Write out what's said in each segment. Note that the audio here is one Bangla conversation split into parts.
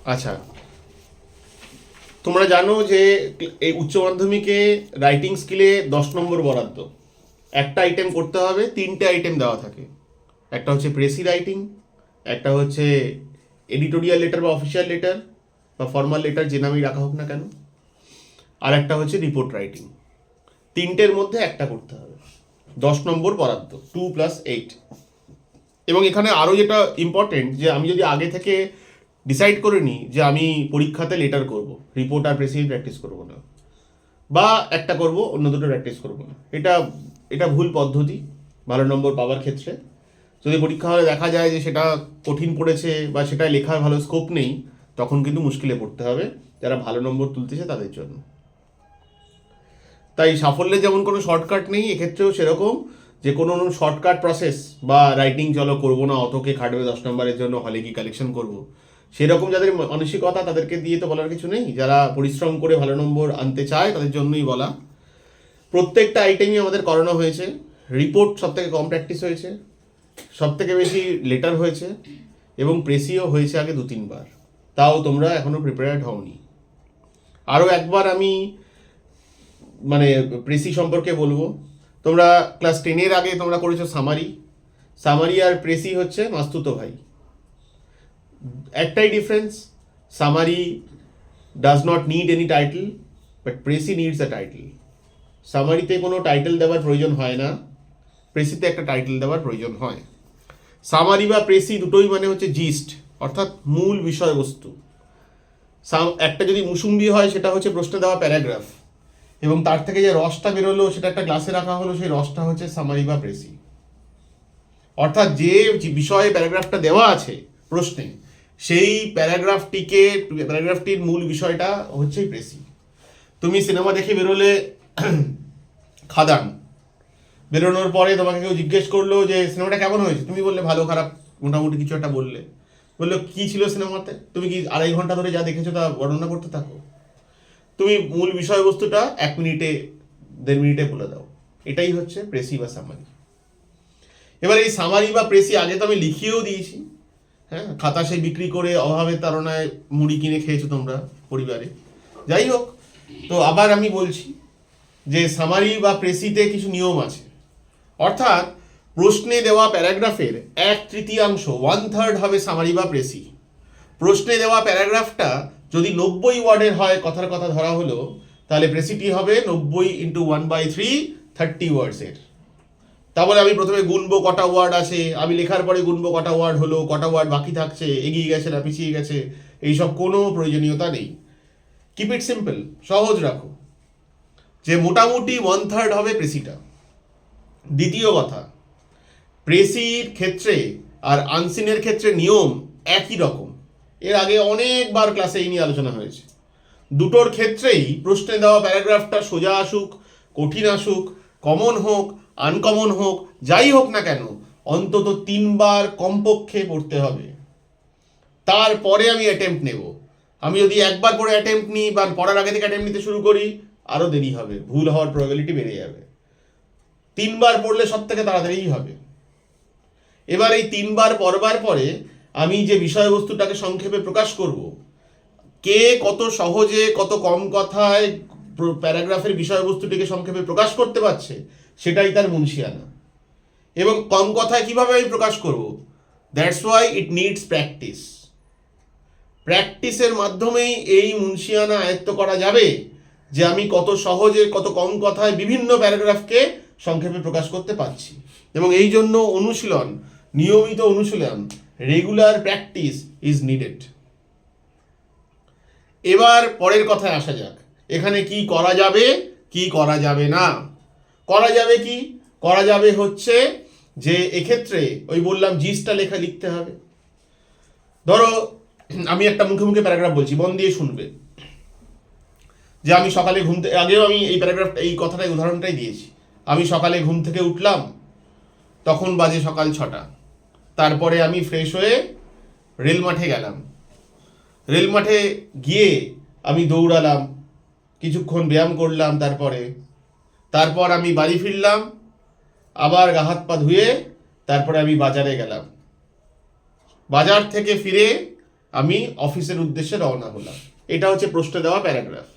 আচ্ছা, তোমরা জানো যে এই উচ্চ মাধ্যমিকে রাইটিং স্কিলে 10 নম্বর বরাদ্দ। একটা আইটেম করতে হবে, 3টে আইটেম দেওয়া থাকে। একটা হচ্ছে প্রেসি রাইটিং, একটা হচ্ছে এডিটোরিয়াল লেটার বা অফিসিয়াল লেটার বা ফর্মাল লেটার, যে নামেই রাখা হোক না কেন, আর একটা হচ্ছে রিপোর্ট রাইটিং। 3টের মধ্যে একটা করতে হবে, 10 নম্বর বরাদ্দ, 2+8। এবং এখানে আরও যেটা ইম্পর্টেন্ট, যে আমি যদি আগে থেকে ডিসাইড করে নিই যে আমি পরীক্ষাতে লেটার করব, রিপোর্ট আর প্রেসি প্র্যাকটিস করব না, বা একটা করব অন্য দুটো প্র্যাকটিস করব না, এটা এটা ভুল পদ্ধতি ভালো নম্বর পাওয়ার ক্ষেত্রে। যদি পরীক্ষা হলে দেখা যায় যে সেটা কঠিন পড়েছে বা সেটা লেখার ভালো স্কোপ নেই, তখন কিন্তু মুশকিলে পড়তে হবে যারা ভালো নম্বর তুলতেছে তাদের জন্য। তাই সাফল্যের যেমন কোনো শর্টকাট নেই, এক্ষেত্রেও সেরকম যে কোনো শর্টকাট প্রসেস বা রাইটিং চলো করবো না, অতকে খাটবে 10 নম্বরের জন্য, হলে কি কালেকশন করব, সেরকম যাদের মানসিকতা তাদেরকে দিয়ে তো বলার কিছু নেই। যারা পরিশ্রম করে ভালো নম্বর আনতে চায় তাদের জন্যই বলা। প্রত্যেকটা আইটেমই আমাদের করানো হয়েছে। রিপোর্ট সব থেকে কম প্র্যাকটিস হয়েছে, সব থেকে বেশি লেটার হয়েছে, এবং প্রেসিও হয়েছে আগে 2-3 বার। তাও তোমরা এখনও প্রিপেয়ার্ড হওনি। আরও একবার আমি মানে প্রেসি সম্পর্কে বলবো। তোমরা ক্লাস 10-এর আগে তোমরা করেছো সামারি। সামারি আর প্রেসি হচ্ছে মাস্তুতো ভাই। একটাই difference, summary does not need any title, but precis needs a title. সামারিতে কোনো টাইটেল দেওয়ার প্রয়োজন হয় না, প্রেসিতে একটা টাইটেল দেওয়ার প্রয়োজন হয়। সামারি বা প্রেসি দুটোই মানে হচ্ছে জিস্ট, অর্থাৎ মূল বিষয়বস্তু। একটা যদি মুসুম্বি হয় সেটা হচ্ছে প্রশ্নে দেওয়া প্যারাগ্রাফ, এবং তার থেকে যে রসটা বেরোলো সেটা একটা গ্লাসে রাখা হলো, সেই রসটা হচ্ছে সামারি বা প্রেসি। অর্থাৎ যে বিষয়ে প্যারাগ্রাফটা দেওয়া আছে প্রশ্নে, সেই প্যারাগ্রাফটির মূল বিষয়টা হচ্ছে প্রেসি। তুমি সিনেমা দেখে বেরোলে খাদান, বেরোনোর পরে তোমাকে কেউ জিজ্ঞেস করলো যে সিনেমাটা কেমন হয়েছে, তুমি বললে ভালো খারাপ মোটামুটি কিছু একটা বললে। বললো কি ছিল সিনেমাতে, তুমি কি 2.5 ঘন্টা ধরে যা দেখেছো তা বর্ণনা করতে থাকো? তুমি মূল বিষয়বস্তুটা 1 মিনিটে 1.5 মিনিটে বলে দাও। এটাই হচ্ছে প্রেসি বা সামারি। এবার এই সামারি বা প্রেসি আগে তো আমি লিখিয়েও দিয়েছি, হ্যাঁ, খাতা সে বিক্রি করে অভাবের তাড়নায় মুড়ি কিনে খেয়েছো তোমরা পরিবারে, যাই হোক। তো আবার আমি বলছি যে সামারি বা প্রেসিতে কিছু নিয়ম আছে। অর্থাৎ প্রশ্নে দেওয়া প্যারাগ্রাফের 1/3 1/3 হবে সামারি বা প্রেসি। প্রশ্নে দেওয়া প্যারাগ্রাফটা যদি 90 ওয়ার্ডের হয়, কথার কথা ধরা হলো, তাহলে প্রেসিটি হবে 90 × 1/3, 30 ওয়ার্ডসের। তারপরে আমি প্রথমে গুনবো কটা ওয়ার্ড আছে, আমি লেখার পরে গুনবো কটা ওয়ার্ড হলো, কটা ওয়ার্ড বাকি থাকছে, এগিয়ে গেছে না পিছিয়ে গেছে, এইসব কোনো প্রয়োজনীয়তা নেই। কিপ ইট সিম্পল, সহজ রাখো, যে মোটামুটি 1/3 হবে প্রেসিটা। দ্বিতীয় কথা, প্রেসির ক্ষেত্রে আর আনসিনের ক্ষেত্রে নিয়ম একই রকম। এর আগে অনেকবার ক্লাসে এই নিয়ে আলোচনা হয়েছে। দুটোর ক্ষেত্রেই প্রশ্নে দেওয়া প্যারাগ্রাফটা সোজা আসুক, কঠিন আসুক, কমন হোক, আনকমন হোক, যাই হোক না কেন, অন্তত 3 বার কমপক্ষে পড়তে হবে। তারপরে আমি অ্যাটেম্প্ট নেব। আমি যদি একবার পড়ে অ্যাটেম্প্ট নিই বা পড়ার আগে থেকে অ্যাটেম্প্ট নিতে শুরু করি, আরও দেরি হবে, ভুল হওয়ার প্রবাবিলিটি বেড়ে যাবে। 3 বার পড়লে সব থেকে তাড়াতাড়িই হবে। এবার এই 3 বার পড়বার পরে আমি যে বিষয়বস্তুটাকে সংক্ষেপে প্রকাশ করব, কে কত সহজে কত কম কথায় প্যারাগ্রাফের বিষয়বস্তুটিকে সংক্ষেপে প্রকাশ করতে পারছে, সেটাই তার মুনশিয়ানা। এবং কম কথায় কিভাবে আমি প্রকাশ করব, that's why it needs practice. প্র্যাকটিসের মাধ্যমেই এই মুনশিয়ানা আয়ত্ত করা যাবে যে আমি কত সহজে কত কম কথায় বিভিন্ন প্যারাগ্রাফকে সংক্ষেপে প্রকাশ করতে পারছি। এবং এই জন্য অনুশীলন, নিয়মিত অনুশীলন, রেগুলার প্র্যাকটিস ইজ নিডেড। এবার পরের কথায় আসা যাক, এখানে কি করা যাবে কি করা যাবে না। করা যাবে কি, করা যাবে হচ্ছে যে এক্ষেত্রে ওই বললাম জিসটা লিখতে হবে। ধরো আমি একটা মুখে মুখে প্যারাগ্রাফ বলছি, মন দিয়ে শুনবে। যে আমি সকালে আগেও আমি এই প্যারাগ্রাফ এই কথাটাই উদাহরণটাই দিয়েছি। আমি সকালে ঘুম থেকে উঠলাম, তখন বাজে সকাল 6টা। তারপরে আমি ফ্রেশ হয়ে রেল মাঠে গেলাম। রেল মাঠে গিয়ে আমি দৌড়ালাম, কিছুক্ষণ ব্যায়াম করলাম, তারপর আমি বাড়ি ফিরলাম, আবার গা হাত পা ধুয়ে তারপরে আমি বাজারে গেলাম। বাজার থেকে ফিরে আমি অফিসের উদ্দেশ্যে রওনা হলাম। এটা হচ্ছে প্রশ্নে দেওয়া প্যারাগ্রাফ।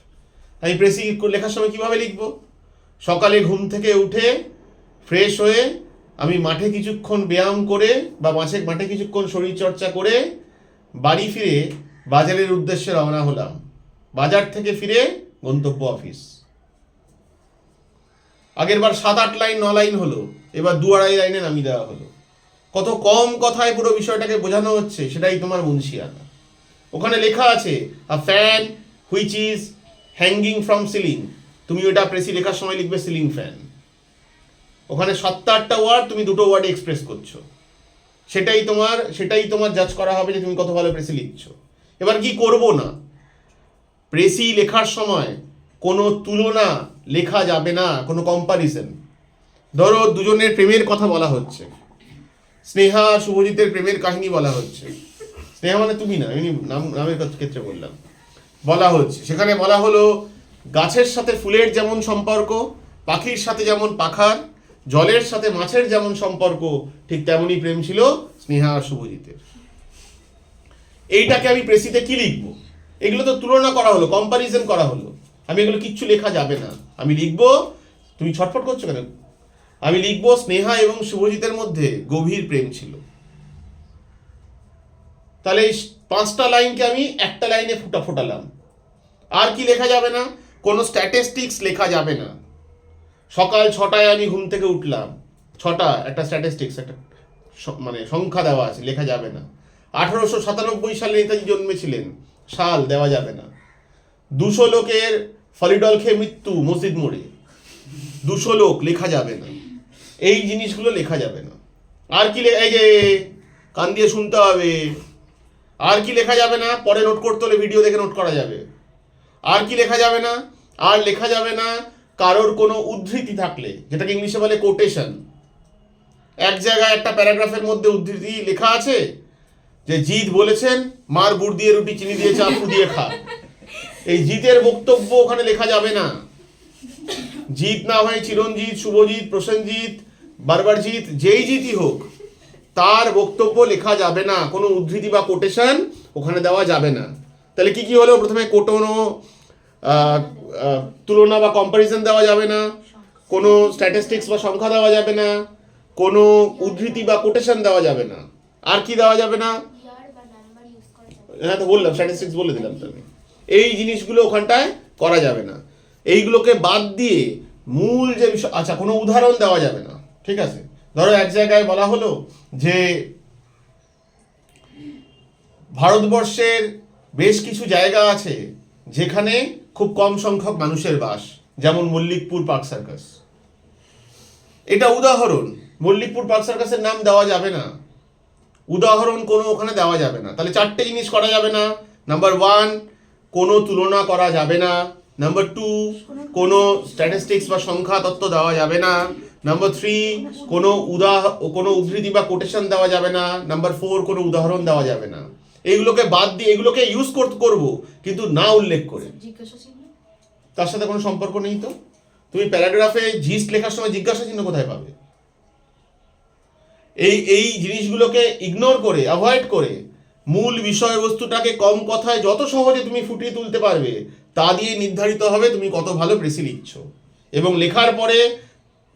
আমি প্রেসি লেখার সময় কিভাবে লিখব? সকালে ঘুম থেকে উঠে ফ্রেশ হয়ে আমি মাঠে কিছুক্ষণ ব্যায়াম করে বা মাঠে কিছুক্ষণ শরীরচর্চা করে বাড়ি ফিরে বাজারের উদ্দেশ্যে রওনা হলাম। বাজার থেকে ফিরে গন্তব্য অফিস। আগের বার 7-8 লাইন 9 লাইন হলো, এবার 2-2.5 লাইনে নামিয়ে দেওয়া হলো। কত কম কথায় পুরো বিষয়টাকে বোঝানো হচ্ছে, সেটাই তোমার মুন্সিয়ানা। ওখানে লেখা আছে a fan which is hanging from ceiling, তুমি ওটা প্রেসি লেখার সময় লিখবে সিলিং ফ্যান। ওখানে 7-8টা ওয়ার্ড, তুমি 2টো ওয়ার্ডে এক্সপ্রেস করছো, সেটাই তোমার জাজ করা হবে যে তুমি কত ভালো প্রেসি লিখছো। এবার কি করব না, প্রেসি লেখার সময় কোনো তুলনা লেখা যাবে না, কোনো কম্পারিজন। ধরো দুজনের প্রেমের কথা বলা হচ্ছে, স্নেহা শুভজিতের প্রেমের কাহিনী বলা হচ্ছে। স্নেহা মানে তুমি না, এমনি নামের ক্ষেত্রে বললাম, বলা হচ্ছে। সেখানে বলা হলো গাছের সাথে ফুলের যেমন সম্পর্ক, পাখির সাথে যেমন পাখার, জলের সাথে মাছের যেমন সম্পর্ক, ঠিক তেমনই প্রেম ছিল স্নেহা আর শুভজিতের। এইটাকে আমি প্রেসিতে কি লিখবো? এগুলো তো তুলনা করা হলো, কম্পারিজন করা হলো। আমি এগুলো কিচ্ছু লেখা যাবে না। আমি লিখবো, তুমি ছটফট করছো কেন? আমি লিখবো স্নেহা এবং শুভজিতের মধ্যে গভীর প্রেম ছিল। তাহলে এই 5টা লাইনকে আমি একটা লাইনে ফোটালাম। আর কি লেখা যাবে না? কোনো স্ট্যাটিস্টিক্স লেখা যাবে না। সকাল 6টায় আমি ঘুম থেকে উঠলাম, 6টা একটা স্ট্যাটিস্টিক্স, একটা মানে সংখ্যা দেওয়া আছে, লেখা যাবে না। 1897 সালে নেতাজি জন্মেছিলেন, সাল দেওয়া যাবে না। 200 লোকের ফলিডল খেয়ে মৃত্যু মসজিদ মোড়ে, 200 লোক লেখা যাবে না। এই জিনিসগুলো লেখা যাবে না। আর কি এই যে কান দিয়ে শুনতে হবে। আর কি লেখা যাবে না? পরে নোট করতে হলে ভিডিও দেখে নোট করা যাবে। আর কি লেখা যাবে না? আর লেখা যাবে না কারোর কোনো উদ্ধৃতি থাকলে, যেটাকে ইংলিশে বলে কোটেশন। এক জায়গায় একটা প্যারাগ্রাফের মধ্যে উদ্ধৃতি লেখা আছে যে জিৎ বলেছেন মার গুড় দিয়ে রুটি চিনি দিয়ে চা ফু দিয়ে খা। এই জিতের বক্তব্য ওখানে লেখা যাবে না। জিৎ না হয় চিরঞ্জিত, শুভজিৎ, প্রসেনজিৎ, বারবারজিৎ, যেই জিতই হোক, তার বক্তব্য লেখা যাবে না। কোনো উদ্ধৃতি বা কোটেশন ওখানে দেওয়া যাবে না। তাহলে কি কি হলো? প্রথমে কোনো তুলনা বা কম্পারিজন দেওয়া যাবে না, কোনো স্ট্যাটিস্টিক্স বা সংখ্যা দেওয়া যাবে না, কোনো উদ্ধৃতি বা কোটেশন দেওয়া যাবে না। আর কি দেওয়া যাবে না? হ্যাঁ তো বললাম, স্ট্যাটিস্টিক্স বলে দিলাম তো আমি। এই জিনিসগুলো ওখানটায় করা যাবে না। এইগুলোকে বাদ দিয়ে মূল যে বিষয়, আচ্ছা কোনো উদাহরণ দেওয়া যাবে না, ঠিক আছে? ধরো এক জায়গায় বলা হলো যে ভারতবর্ষের বেশ কিছু জায়গা আছে যেখানে খুব কম সংখ্যক মানুষের বাস, যেমন মল্লিকপুর পার্ক সার্কাস। এটা উদাহরণ। মল্লিকপুর পার্ক সার্কাসের নাম দেওয়া যাবে না, উদাহরণ কোনো ওখানে দেওয়া যাবে না। তাহলে 4টে জিনিস করা যাবে না। নাম্বার 1, কোনো তুলনা করা যাবে না। নাম্বার 2, কোনো স্ট্যাটিস্টিক্স বা সংখ্যা তত্ত্ব দেওয়া যাবে না। নাম্বার 3, কোনো উদ্ধৃতি বা কোটেশন দেওয়া যাবে না। নাম্বার 4, কোনো উদাহরণ দেওয়া যাবে না। এইগুলোকে বাদ দিয়ে এগুলোকে ইউজ করব, কিন্তু না উল্লেখ করে। তার সাথে কোনো সম্পর্ক নেই। তো তুমি প্যারাগ্রাফে জিস্ট লেখার সময় জিজ্ঞাসা চিহ্ন কোথায় পাবে? এই জিনিসগুলোকে ইগনোর করে, অ্যাভয়েড করে, মূল বিষয়বস্তুটাকে কম কথায় যত সহজে তুমি ফুটিয়ে তুলতে পারবে, তা দিয়ে নির্ধারিত হবে তুমি কত ভালো প্রেসি লিখছো। এবং লেখার পরে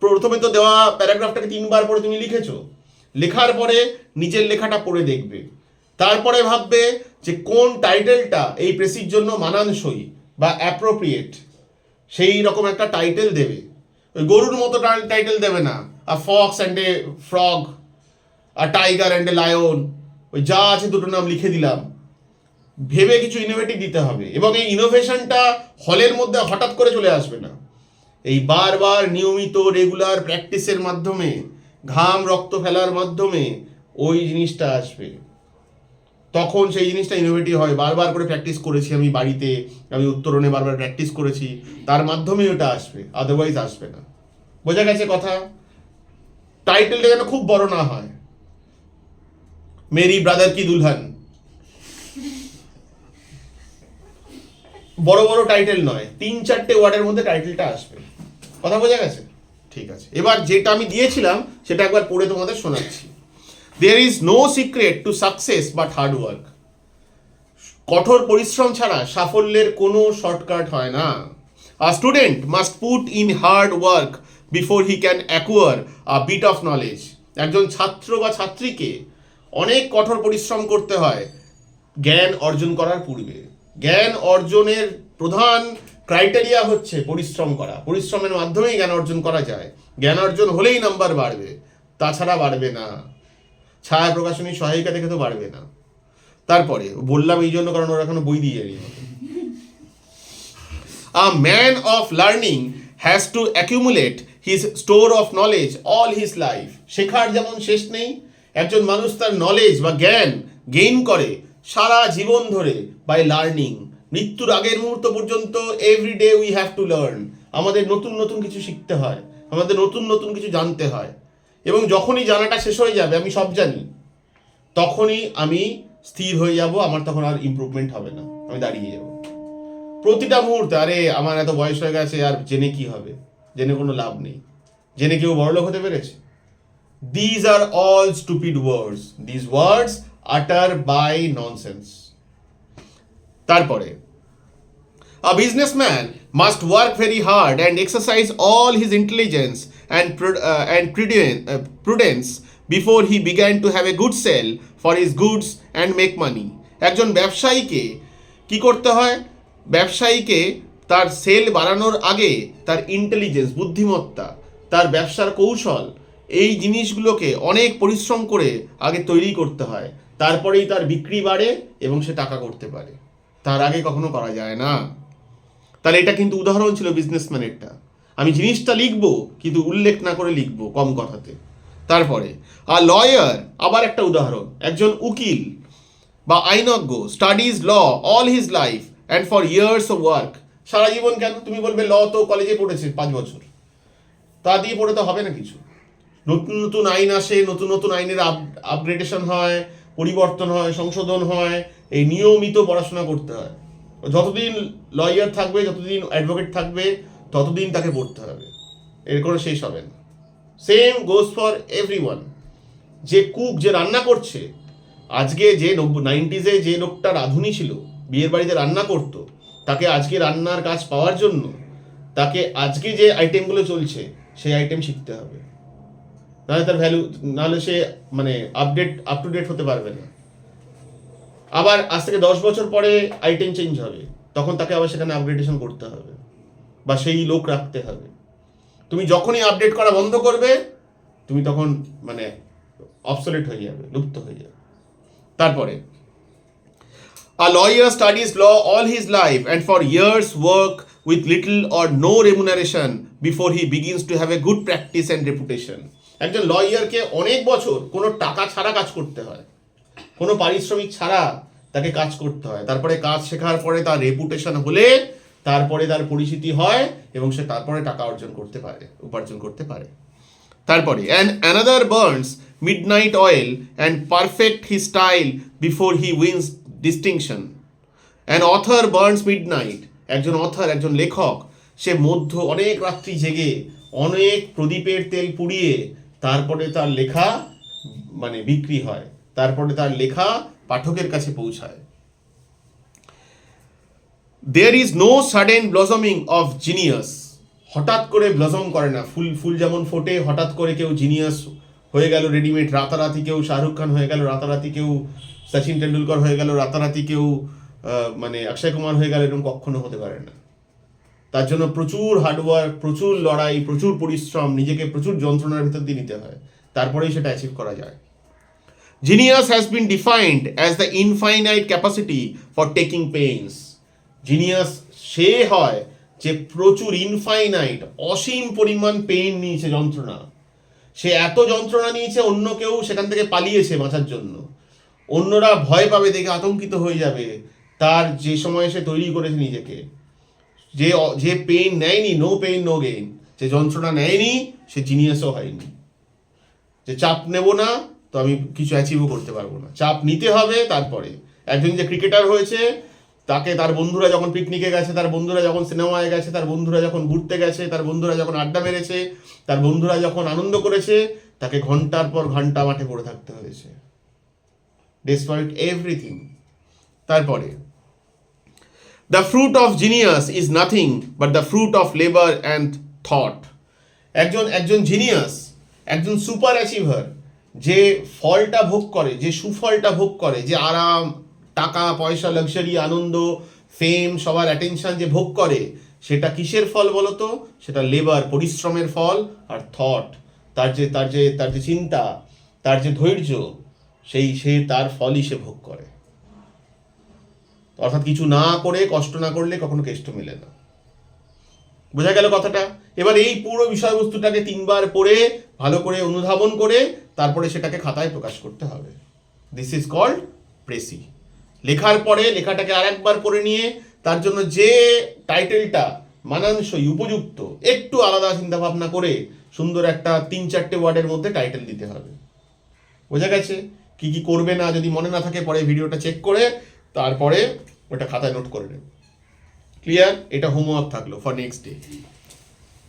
প্রথমে তো দেওয়া প্যারাগ্রাফটাকে 3বার পরে তুমি লিখেছো, লেখার পরে নিজের লেখাটা পড়ে দেখবে, তারপরে ভাববে যে কোন টাইটেলটা এই প্রেসির জন্য মানানসই বা অ্যাপ্রোপ্রিয়েট, সেই রকম একটা টাইটেল দেবে। ওই গরুর মতো টাইটেল দেবে না, a fox and a frog, a tiger and a lion, ওই যা আছে দুটো নাম লিখে দিলাম। ভেবে কিছু ইনোভেটিভ দিতে হবে। এবং এই ইনোভেশনটা হলের মধ্যে হঠাৎ করে চলে আসবে না। এই বারবার নিয়মিত রেগুলার প্র্যাকটিসের মাধ্যমে, ঘাম রক্ত ফেলার মাধ্যমে ওই জিনিসটা আসবে। তখন সেই জিনিসটা ইনোভেটিভ হয়। বারবার করে প্র্যাকটিস করেছি আমি বাড়িতে, আমি উত্তরণে বারবার প্র্যাকটিস করেছি, তার মাধ্যমেই ওটা আসবে, আদারওয়াইজ আসবে না। বোঝা গেছে কথা? টাইটেলটা যেন খুব বড় না হয়। মেরি ব্রাদার কি দুলহান, বড় বড় টাইটেল নয়, 3-4টে ওয়ার্ডের মধ্যে টাইটেলটা আসবে। কথা বোঝা গেছে? ঠিক আছে, এবার যেটা আমি দিয়েছিলাম সেটা একবার পড়ে তোমাদের শোনাচ্ছি। There is no secret to success but hard work. কঠোর পরিশ্রম ছাড়া সাফল্যের কোনো শর্টকাট হয় না। A student must put in hard work before he can acquire a bit of knowledge. একজন ছাত্র বা ছাত্রীকে অনেক কঠোর পরিশ্রম করতে হয় জ্ঞান অর্জন করার পূর্বে। জ্ঞান অর্জনের প্রধান ক্রাইটেরিয়া হচ্ছে পরিশ্রম করা। পরিশ্রমের মাধ্যমেই জ্ঞান অর্জন করা যায়। জ্ঞান অর্জন হলেই নাম্বার বাড়বে, তাছাড়া বাড়বে না। ছায়া প্রকাশনী সহায়িকা দেখে তো বাড়বে না। তারপরে বললাম এই জন্য কারণ ওরা এখনো বই দিয়ে যায়নি। A man of learning has to accumulate his store of knowledge all his life. শেখার যেমন শেষ নেই, একজন মানুষ তার নলেজ বা জ্ঞান গেইন করে সারা জীবন ধরে বাই লার্নিং। মৃত্যুর আগের মুহূর্ত পর্যন্ত everyday we have to learn. আমাদের নতুন নতুন কিছু শিখতে হয়, আমাদের নতুন নতুন কিছু জানতে হয়, এবং যখনই জানাটা শেষ হয়ে যাবে, আমি সব জানি, তখনই আমি স্থির হয়ে যাব, আমার তখন আর ইমপ্রুভমেন্ট হবে না, আমি দাঁড়িয়ে যাব। প্রতিটা মুহূর্তে আরে আমার এত বয়স হয়ে গেছে, আর জেনে কি হবে, জেনে কোনো লাভ নেই। জেনে কেউ বড়লোক হতে পেরেছে? These are all stupid words. These words utter by nonsense. তারপরে a businessman must work very hard and exercise all his intelligence and prudence before he began to have a good sale for his goods and make money. একজন ব্যবসায়ীকে কি করতে হয়? ব্যবসায়ীকে তার সেল বাড়ানোর আগে তার ইন্টেলিজেন্স, বুদ্ধিমত্তা, তার ব্যবসার কৌশল, এই জিনিসগুলোকে অনেক পরিশ্রম করে আগে তৈরি করতে হয়। তারপরেই তার বিক্রি বাড়ে এবং সে টাকা করতে পারে। তার আগে কখনো করা যায় না। তাহলে এটা কিন্তু উদাহরণ ছিল বিজনেসম্যানেরটা। আমি জিনিসটা লিখবো কিন্তু উল্লেখ না করে লিখবো কম কথাতে। তারপরে আর লয়ার, আবার একটা উদাহরণ, একজন উকিল বা আইনজ্ঞ studies law all his life and for years of work. সারা জীবন কেন? তুমি বলবে ল তো কলেজে পড়েছে 5 বছর, তা দিয়ে পড়ে তো হবে না কিছু। নতুন নতুন আইন আসে, নতুন নতুন আইনের আপগ্রেডেশন হয়, পরিবর্তন হয়, সংশোধন হয়, এই নিয়মিত পড়াশোনা করতে হয়। যতদিন লয়ার থাকবে, যতদিন অ্যাডভোকেট থাকবে, ততদিন তাকে পড়তে হবে, এর কোনো শেষ হবে না। Same goes for everyone. যে কুক, যে রান্না করছে, আজকে যে 90s যে লোকটা রাঁধুনি ছিল, বিয়ের বাড়িতে রান্না করতো, তাকে আজকে রান্নার কাজ পাওয়ার জন্য তাকে আজকে যে আইটেমগুলো চলছে সেই আইটেম শিখতে হবে, নাহলে তার ভ্যালু, নাহলে সে মানে আপ টু ডেট হতে পারবে না। আবার আজ থেকে 10 বছর পরে আইটেম চেঞ্জ হবে, তখন তাকে আবার সেখানে আপগ্রেডেশন করতে হবে বা সেই লোক রাখতে হবে। তুমি যখনই আপডেট করা বন্ধ করবে, তুমি তখন মানে অবসোলেট হয়ে যাবে, লুপ্ত হয়ে যাবে। তারপরে a lawyer studies law all his life and for years work with little or no remuneration before he begins to have a good practice and reputation. একজন লয়ারকে অনেক বছর কোনো টাকা ছাড়া কাজ করতে হয়, কোনো পারিশ্রমিক ছাড়া তাকে কাজ করতে হয়। তারপরে কাজ শেখার পরে তার রেপুটেশন হলে তারপরে তার পরিচিতি হয় এবং সে তারপরে টাকা উপার্জন করতে পারে। তারপরে and another burns midnight oil and perfect his style before he wins distinction. An author burns midnight. একজন অথর, একজন লেখক, সে অনেক রাত্রি জেগে অনেক প্রদীপের তেল পুড়িয়ে তারপরে তার লেখা মানে বিক্রি হয়, তারপরে তার লেখা পাঠকের কাছে পৌঁছায়। There is no sudden blossoming of genius. হঠাৎ করে ব্লসম করে না। ফুল যেমন ফোটে, হঠাৎ করে কেউ জিনিয়াস হয়ে গেল রেডিমেড, রাতারাতি কেউ শাহরুখ খান হয়ে গেল, রাতারাতি কেউ সচিন টেন্ডুলকর হয়ে গেল, রাতারাতি কেউ মানে অক্ষয় কুমার হয়ে গেল, এরকম কখনো হতে পারে না। তার জন্য প্রচুর হার্ডওয়ার্ক, প্রচুর লড়াই, প্রচুর পরিশ্রম, নিজেকে প্রচুর যন্ত্রণার ভিতর দিয়ে নিতে হয়, তারপরেই সেটা অ্যাচিভ করা যায়। Genius has been defined as the infinite capacity for taking pains. Genius সে হয় যে প্রচুর ইনফাইনাইট, অসীম পরিমাণ পেইন নিয়েছে, যন্ত্রণা। সে এত যন্ত্রণা নিয়েছে, অন্য কেউ সেখান থেকে পালিয়েছে বাঁচার জন্য, অন্যরা ভয় পাবে দেখে আতঙ্কিত হয়ে যাবে। তার যে সময় সে তৈরি করেছে নিজেকে, যে পেইন নেয়নি, নো পেইন নো গেইন, যে যন্ত্রণা নেয়নি সে জিনিয়াসও হয়নি। যে চাপ নেব না তো আমি কিছু অ্যাচিভও করতে পারবো না, চাপ নিতে হবে। তারপরে একজন যে ক্রিকেটার হয়েছে, তাকে তার বন্ধুরা যখন পিকনিকে গেছে, তার বন্ধুরা যখন সিনেমায় গেছে, তার বন্ধুরা যখন ঘুরতে গেছে, তার বন্ধুরা যখন আড্ডা মেরেছে, তার বন্ধুরা যখন আনন্দ করেছে, তাকে ঘন্টার পর ঘন্টা মাঠে পড়ে থাকতে হয়েছে, ডিসপাইট এভরিথিং। তারপরে the fruit of genius is nothing but the fruit of labour and thought. একজন জিনিয়াস, একজন সুপার অ্যাচিভার যে ফলটা ভোগ করে, যে সুফলটা ভোগ করে, যে আরাম, টাকা পয়সা, লাক্সারি, আনন্দ, ফেম, সবার অ্যাটেনশন যে ভোগ করে, সেটা কিসের ফল বলো তো? সেটা লেবার, পরিশ্রমের ফল। আর থট, তার যে চিন্তা, তার যে ধৈর্য, সে তার ফলই সে ভোগ করে। অর্থাৎ কিছু না করে, কষ্ট না করলে কখনো কেষ্ট মেলে না। বোঝা গেল কথাটা? এবার এই পুরো বিষয়বস্তুটাকে 3বার পড়ে ভালো করে অনুধাবন করে তারপরে সেটাকে খাতায় প্রকাশ করতে হবে। This is called precis. লেখার পরে লেখাটাকে আরেকবার পড়ে নিয়ে তার জন্য যে টাইটেলটা মানানসই, উপযুক্ত, একটু আলাদা চিন্তা ভাবনা করে সুন্দর একটা 3-4টে ওয়ার্ডের মধ্যে টাইটেল দিতে হবে। বোঝা গেছে? কি কি করবে না যদি মনে না থাকে পরে ভিডিওটা চেক করে তারপরে ওটা খাতায় নোট করে নেবে। ক্লিয়ার? এটা হোমওয়ার্ক থাকলো ফর নেক্সট ডে।